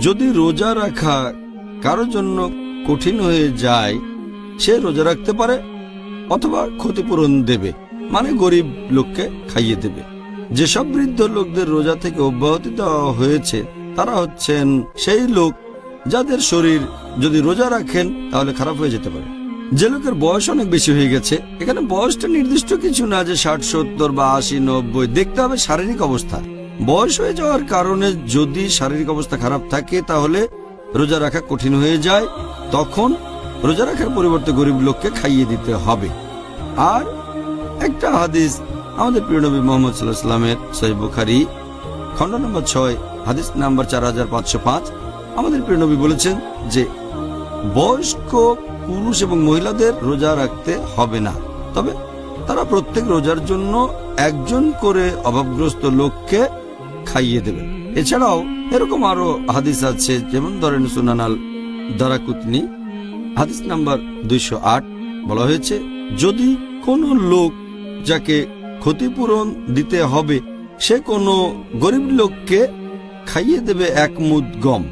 যদি রোজা রাখা কারোর জন্য কঠিন হয়ে যায়, সে রোজা রাখতে পারে অথবা ক্ষতিপূরণ দেবে, মানে গরিব লোককে খাইয়ে দেবে। যেসব বৃদ্ধ লোকদের রোজা থেকে অব্যাহতি দেওয়া হয়েছে তারা হচ্ছেন সেই লোক যাদের শরীর যদি রোজা রাখেন তাহলে খারাপ হয়ে যেতে পারে। যে লোকের বয়স অনেক বেশি হয়ে গেছে, এখানে বয়সটা নির্দিষ্ট কিছু না যে 60, 70 বা 80, 90, দেখতে হবে শারীরিক অবস্থা। বয়স হয়ে যাওয়ার কারণে যদি শারীরিক অবস্থা খারাপ থাকে তাহলে রোজা রাখা কঠিন হয়ে যায়, তখন রোজা রাখার পরিবর্তে গরিব লোককে খাইয়ে দিতে হবে। আর একটা হাদিস আমাদের প্রিয় নবী মুহাম্মদ সাল্লাল্লাহু আলাইহি ওয়াসাল্লামের সহিহ বুখারী খণ্ড নম্বর 6 হাদিস নাম্বার 4505, আমাদের প্রিয় নবী বলেছেন যে বয়স্ক পুরুষ এবং মহিলাদের রোজা রাখতে হবে না, তবে তারা প্রত্যেক রোজার জন্য একজন করে অভাবগ্রস্ত লোককে খাইয়ে দেবেন। এছাড়াও এরকম আরো হাদিস আছে, যেমন ধরেন সুনান আল দারাকুতনি হাদিস নাম্বার 208 বলা হয়েছে, যদি কোনো লোক যাকে ক্ষতিপূরণ দিতে হবে সে কোনো গরিব লোককে খাইয়ে দেবে 1 মুদ গম।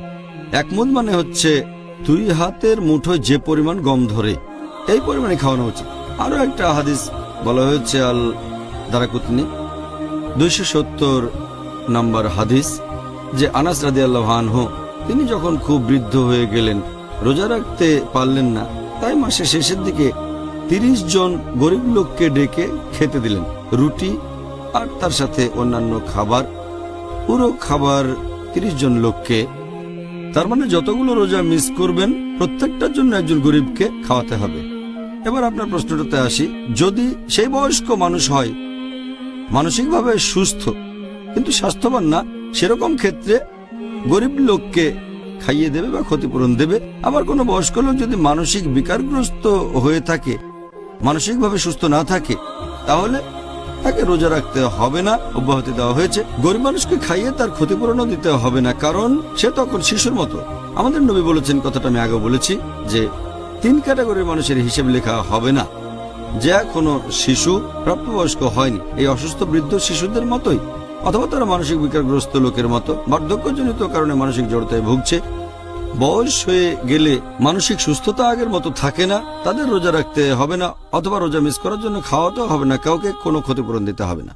1 মুদ মানে হচ্ছে 2 হাতের মুঠোয় যে পরিমাণ গম ধরে, এই পরিমাণে খাওয়ানো উচিত। আরো একটা হাদিস বলা হয়েছে আল দারাকুতনি 270 নম্বর হাদিস, যে আনাস রাদিয়াল্লাহু আনহু তিনি যখন খুব বৃদ্ধ হয়ে গেলেন, রোজা রাখতে পারলেন না, তাই মাসের শেষের দিকে 30 জন গরিব লোককে ডেকে খেতে দিলেন, রুটি আর তার সাথে অন্যান্য খাবার, পুরো খাবার 30 জন লোককে। তার মানে যতগুলো রোজা মিস করবেন প্রত্যেকটার জন্য একজন গরিবকে খাওয়াতে হবে। এবার আপনার প্রশ্নটাতে আসি, যদি সেই বয়স্ক মানুষ হয়, মানসিকভাবে সুস্থ কিন্তু স্বাস্থ্যবান না, সেরকম ক্ষেত্রে গরিব লোককে খাইয়ে দেবে বা ক্ষতিপূরণ দেবে। আবার কোনো বয়স্ক লোক যদি মানসিক বিকারগ্রস্ত হয়ে থাকে, মানসিকভাবে সুস্থ না থাকে, তাহলে তাকে রোজা রাখতে হবে না, অব্যাহতি দেওয়া হয়েছে। গরিব মানুষকে খাইয়ে তার ক্ষতিপূরণও দিতে হবে না, কারণ সে তখন শিশুর মতো। আমাদের নবী বলেছেন, কথাটা আমি আগে বলেছি, যে 3 ক্যাটাগরির মানুষের হিসেব লেখা হবে না। যে এখনো শিশু, প্রাপ্তবয়স্ক হয়নি, এই অসুস্থ বৃদ্ধ শিশুদের মতোই, অথবা তারা মানসিক বিকারগ্রস্ত লোকের মতো বার্ধক্যজনিত কারণে মানসিক জড়তায় ভুগছে। বয়স হয়ে গেলে মানসিক সুস্থতা আগের মতো থাকে না, তাদের রোজা রাখতে হবে না, অথবা রোজা মিস করার জন্য খাওয়াতেও হবে না, কাউকে কোনো ক্ষতিপূরণ দিতে হবে না।